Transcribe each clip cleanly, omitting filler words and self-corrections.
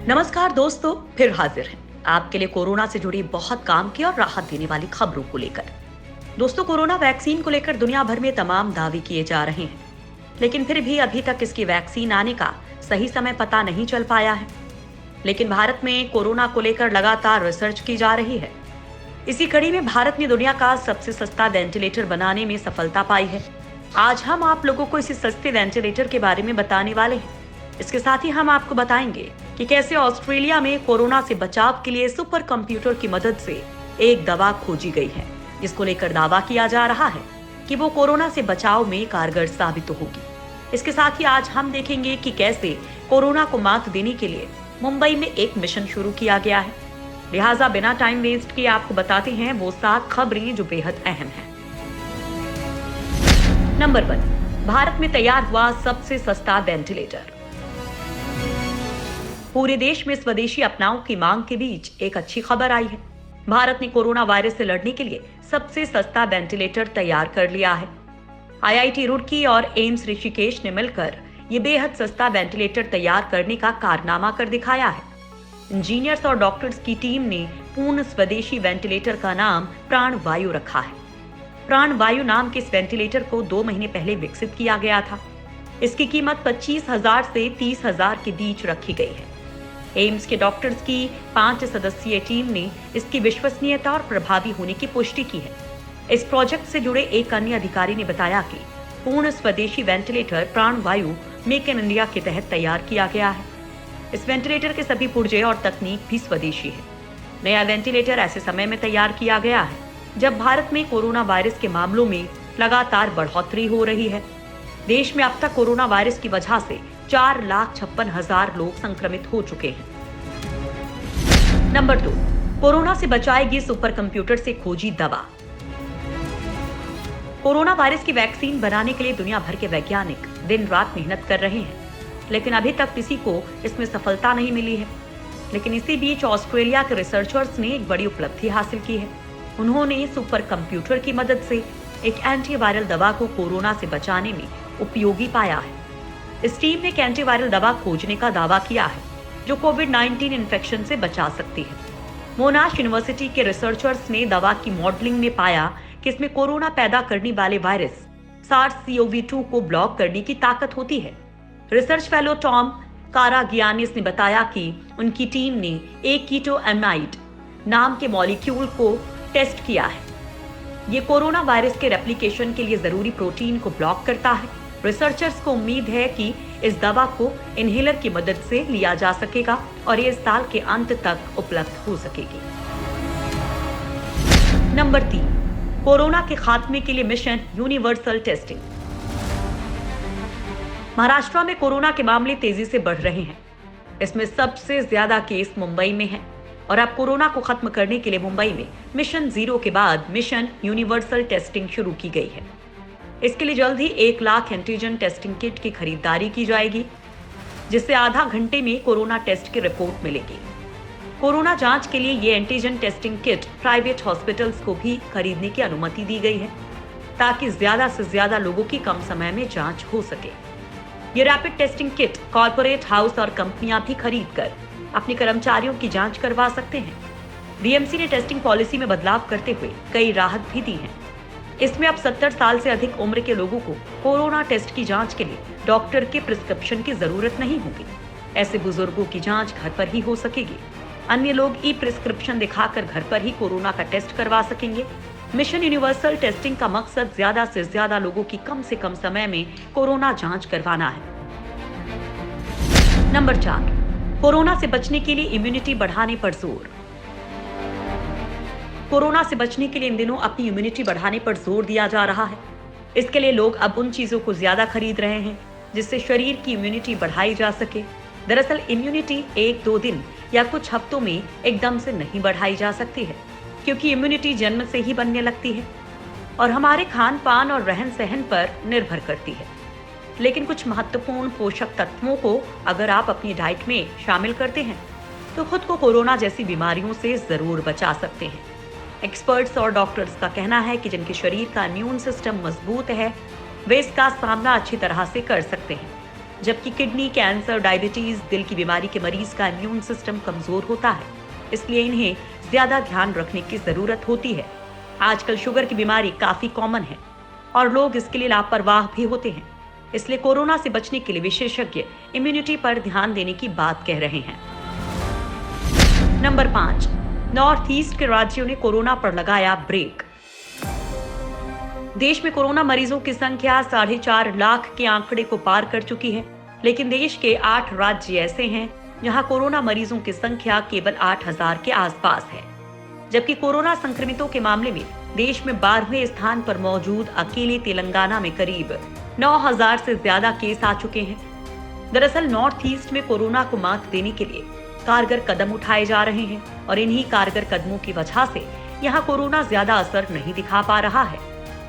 नमस्कार दोस्तों, फिर हाजिर हैं आपके लिए कोरोना से जुड़ी बहुत काम की और राहत देने वाली खबरों को लेकर। दोस्तों, कोरोना वैक्सीन को लेकर दुनिया भर में तमाम दावे किए जा रहे हैं, लेकिन फिर भी अभी तक इसकी वैक्सीन आने का सही समय पता नहीं चल पाया है। लेकिन भारत में कोरोना को लेकर लगातार रिसर्च की जा रही है। इसी कड़ी में भारत ने दुनिया का सबसे सस्ता वेंटिलेटर बनाने में सफलता पाई है। आज हम आप लोगों को इसी सस्ते वेंटिलेटर के बारे में बताने वाले हैं। इसके साथ ही हम आपको बताएंगे कि कैसे ऑस्ट्रेलिया में कोरोना से बचाव के लिए सुपर कंप्यूटर की मदद से एक दवा खोजी गई है, जिसको लेकर दावा किया जा रहा है कि वो कोरोना से बचाव में कारगर साबित होगी। इसके साथ ही आज हम देखेंगे कि कैसे कोरोना को मात देने के लिए मुंबई में एक मिशन शुरू किया गया है। लिहाजा बिना टाइम वेस्ट किए आपको बताते हैं वो 7 खबरें जो बेहद अहम हैं। नंबर 1, भारत में तैयार हुआ सबसे सस्ता वेंटिलेटर। पूरे देश में स्वदेशी अपनाओं की मांग के बीच एक अच्छी खबर आई है। भारत ने कोरोना वायरस से लड़ने के लिए सबसे सस्ता वेंटिलेटर तैयार कर लिया है। आईआईटी रुड़की और एम्स ऋषिकेश ने मिलकर ये बेहद सस्ता वेंटिलेटर तैयार करने का कारनामा कर दिखाया है। इंजीनियर्स और डॉक्टर्स की टीम ने पूर्ण स्वदेशी वेंटिलेटर का नाम प्राणवायु रखा है। प्राणवायु नाम के इस वेंटिलेटर को 2 महीने पहले विकसित किया गया था। इसकी कीमत 25,000 से 30,000 के बीच रखी गई है। एम्स के डॉक्टर्स की 5 सदस्यीय टीम ने इसकी विश्वसनीयता और प्रभावी होने की पुष्टि की है। इस प्रोजेक्ट से जुड़े एक अन्य अधिकारी ने बताया कि पूर्ण स्वदेशी वेंटिलेटर प्राणवायु मेक इन इंडिया के तहत तैयार किया गया है। इस वेंटिलेटर के सभी पुर्जे और तकनीक भी स्वदेशी है। नया वेंटिलेटर ऐसे समय में तैयार किया गया है जब भारत में कोरोना वायरस के मामलों में लगातार बढ़ोतरी हो रही है। देश में अब तक कोरोना वायरस की वजह से 4,56,000 लोग संक्रमित हो चुके हैं। नंबर 2, कोरोना से बचाएगी सुपर कंप्यूटर से खोजी दवा। कोरोना वायरस की वैक्सीन बनाने के लिए दुनिया भर के वैज्ञानिक दिन रात मेहनत कर रहे हैं, लेकिन अभी तक किसी को इसमें सफलता नहीं मिली है। लेकिन इसी बीच ऑस्ट्रेलिया के रिसर्चर्स ने एक बड़ी उपलब्धि हासिल की है। उन्होंने सुपर कंप्यूटर की मदद से एक एंटीवायरल दवा को कोरोना से बचाने में उपयोगी पाया है। इस टीम ने एक एंटीवायरल दवा खोजने का दावा किया है जो कोविड-19 इन्फेक्शन से बचा सकती है। मोनाश यूनिवर्सिटी के रिसर्चर्स ने दवा की मॉडलिंग में पाया कि इसमें कोरोना पैदा करने वाले वायरस SARS-CoV-2 को ब्लॉक करने की ताकत होती है। रिसर्च फेलो टॉम कारागियानिस ने बताया कि उनकी टीम ने एक कीटोएमाइड नाम के मॉलिक्यूल को टेस्ट किया है। ये कोरोना वायरस के रेप्लिकेशन के लिए जरूरी प्रोटीन को ब्लॉक करता है। रिसर्चर्स को उम्मीद है कि इस दवा को इनहेलर की मदद से लिया जा सकेगा और ये इस साल के अंत तक उपलब्ध हो सकेगी। नंबर 3, कोरोना के खात्मे के लिए मिशन यूनिवर्सल टेस्टिंग। महाराष्ट्र में कोरोना के मामले तेजी से बढ़ रहे हैं। इसमें सबसे ज्यादा केस मुंबई में हैं और अब कोरोना को खत्म करने के लिए मुंबई में मिशन 0 के बाद मिशन यूनिवर्सल टेस्टिंग शुरू की गई है। इसके लिए जल्द ही 1 लाख एंटीजन टेस्टिंग किट की खरीदारी की जाएगी, जिससे आधा घंटे में कोरोना टेस्ट की रिपोर्ट मिलेगी। कोरोना जांच के लिए ये antigen testing kit private hospitals को भी खरीदने की अनुमति दी गई है, ताकि ज्यादा से ज्यादा लोगों की कम समय में जांच हो सके। ये rapid testing kit corporate house और कंपनियां भी खरीद कर अपने कर्मचारियों की जांच करवा सकते हैं। बीएमसी ने टेस्टिंग पॉलिसी में बदलाव करते हुए कई राहत भी दी है। इसमें अब 70 साल से अधिक उम्र के लोगों को कोरोना टेस्ट की जांच के लिए डॉक्टर के प्रिस्क्रिप्शन की जरूरत नहीं होगी। ऐसे बुजुर्गों की जांच घर पर ही हो सकेगी। अन्य लोग ई प्रिस्क्रिप्शन दिखाकर घर पर ही कोरोना का टेस्ट करवा सकेंगे। मिशन यूनिवर्सल टेस्टिंग का मकसद ज्यादा से ज्यादा लोगों की कम से कम समय में कोरोना जांच करवाना है। नंबर 4, कोरोना से बचने के लिए इम्यूनिटी बढ़ाने पर जोर। कोरोना से बचने के लिए इन दिनों अपनी इम्यूनिटी बढ़ाने पर जोर दिया जा रहा है। इसके लिए लोग अब उन चीजों को ज्यादा खरीद रहे हैं जिससे शरीर की इम्यूनिटी बढ़ाई जा सके। दरअसल इम्यूनिटी 1-2 दिन या कुछ हफ्तों में एकदम से नहीं बढ़ाई जा सकती है, क्योंकि इम्यूनिटी जन्म से ही बनने लगती है और हमारे खान पान और रहन सहन पर निर्भर करती है। लेकिन कुछ महत्वपूर्ण पोषक तत्वों को अगर आप अपनी डाइट में शामिल करते हैं तो खुद को कोरोना जैसी बीमारियों से जरूर बचा सकते हैं। एक्सपर्ट्स और डॉक्टर्स का कहना है कि जिनके शरीर का इम्यून सिस्टम मजबूत है वे इसका सामना अच्छी तरह से कर सकते हैं। जबकि किडनी कैंसर, डायबिटीज, दिल की बीमारी के मरीज का इम्यून सिस्टम कमजोर होता है, इसलिए इन्हें ज्यादा ध्यान रखने की जरूरत होती है। आजकल शुगर की बीमारी काफी कॉमन है और लोग इसके लिए लापरवाह भी होते हैं, इसलिए कोरोना से बचने के लिए विशेषज्ञ इम्यूनिटी पर ध्यान देने की बात कह रहे हैं। नंबर 5, नॉर्थ ईस्ट के राज्यों ने कोरोना पर लगाया ब्रेक। देश में कोरोना मरीजों की संख्या 4.5 लाख के आंकड़े को पार कर चुकी है, लेकिन देश के 8 राज्य ऐसे हैं जहां कोरोना मरीजों की संख्या केवल 8,000 के आसपास है, जबकि कोरोना संक्रमितों के मामले में देश में 12वें स्थान पर मौजूद अकेले तेलंगाना में करीब 9,000 से ज्यादा केस आ चुके हैं। दरअसल नॉर्थ ईस्ट में कोरोना को मात देने के लिए कारगर कदम उठाए जा रहे हैं और इन्हीं कारगर कदमों की वजह से यहाँ कोरोना ज्यादा असर नहीं दिखा पा रहा है।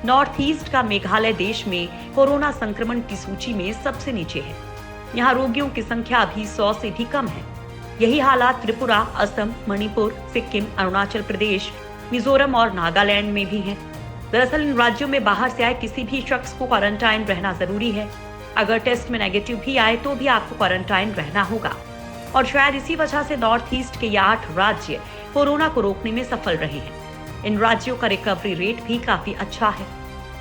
नॉर्थ ईस्ट का मेघालय देश में कोरोना संक्रमण की सूची में सबसे नीचे है। यहाँ रोगियों की संख्या अभी 100 से भी कम है। यही हालात त्रिपुरा, असम, मणिपुर, सिक्किम, अरुणाचल प्रदेश, मिजोरम और नागालैंड में भी है। दरअसल इन राज्यों में बाहर से आए किसी भी शख्स को क्वारंटाइन रहना जरूरी है। अगर टेस्ट में नेगेटिव भी आए तो भी आपको क्वारंटाइन रहना होगा और शायद इसी वजह से नॉर्थ ईस्ट के ये 8 राज्य कोरोना को रोकने में सफल रहे हैं। इन राज्यों का रिकवरी रेट भी काफी अच्छा है।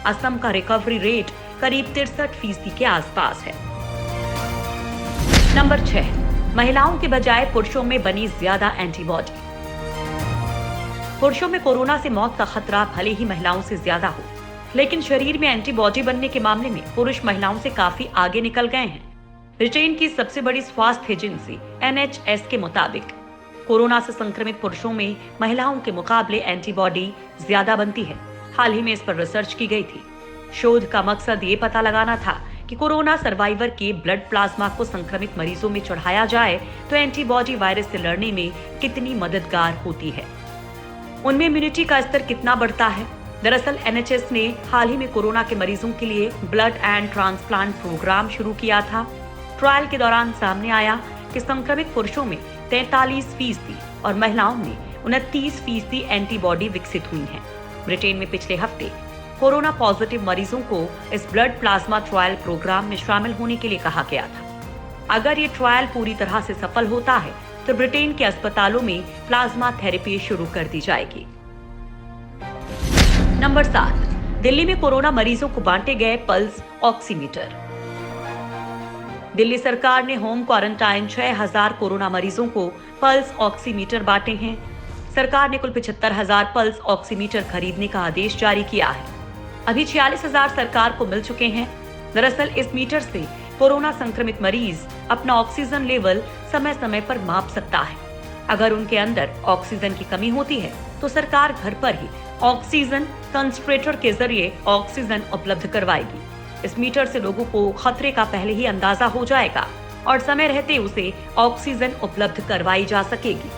असम का रिकवरी रेट करीब 63% के आसपास है। नंबर 6, महिलाओं के बजाय पुरुषों में बनी ज्यादा एंटीबॉडी। पुरुषों में कोरोना से मौत का खतरा भले ही महिलाओं से ज्यादा हो, लेकिन शरीर में एंटीबॉडी बनने के मामले में पुरुष महिलाओं से काफी आगे निकल गए हैं। ब्रिटेन की सबसे बड़ी स्वास्थ्य एजेंसी NHS के मुताबिक कोरोना से संक्रमित पुरुषों में महिलाओं के मुकाबले एंटीबॉडी ज्यादा बनती है। हाल ही में इस पर रिसर्च की गई थी। शोध का मकसद ये पता लगाना था कि कोरोना सर्वाइवर के ब्लड प्लाज्मा को संक्रमित मरीजों में चढ़ाया जाए तो एंटीबॉडी वायरस से लड़ने में कितनी मददगार होती है, उनमें इम्यूनिटी का स्तर कितना बढ़ता है। दरअसल NHS ने हाल ही में कोरोना के मरीजों के लिए ब्लड एंड ट्रांसप्लांट प्रोग्राम शुरू किया था। ट्रायल के दौरान सामने आया कि संक्रमित पुरुषों में 43% और महिलाओं में 29% एंटीबॉडी विकसित हुई हैं। ब्रिटेन में पिछले हफ्ते कोरोना पॉजिटिव मरीजों को इस ब्लड प्लाज्मा ट्रायल प्रोग्राम में शामिल होने के लिए कहा गया था। अगर ये ट्रायल पूरी तरह से सफल होता है तो ब्रिटेन के अस्पतालों में प्लाज्मा थेरेपी शुरू कर दी जाएगी। नंबर 7, दिल्ली में कोरोना मरीजों को बांटे गए पल्स ऑक्सीमीटर। दिल्ली सरकार ने होम क्वारंटाइन 6,000 कोरोना मरीजों को पल्स ऑक्सीमीटर बांटे हैं। सरकार ने कुल 75,000 पल्स ऑक्सीमीटर खरीदने का आदेश जारी किया है। अभी 46,000 सरकार को मिल चुके हैं। दरअसल इस मीटर से कोरोना संक्रमित मरीज अपना ऑक्सीजन लेवल समय समय पर माप सकता है। अगर उनके अंदर ऑक्सीजन की कमी होती है तो सरकार घर पर ही ऑक्सीजन कंसंट्रेटर के जरिए ऑक्सीजन उपलब्ध करवाएगी। इस मीटर से लोगों को खतरे का पहले ही अंदाजा हो जाएगा और समय रहते उसे ऑक्सीजन उपलब्ध करवाई जा सकेगी।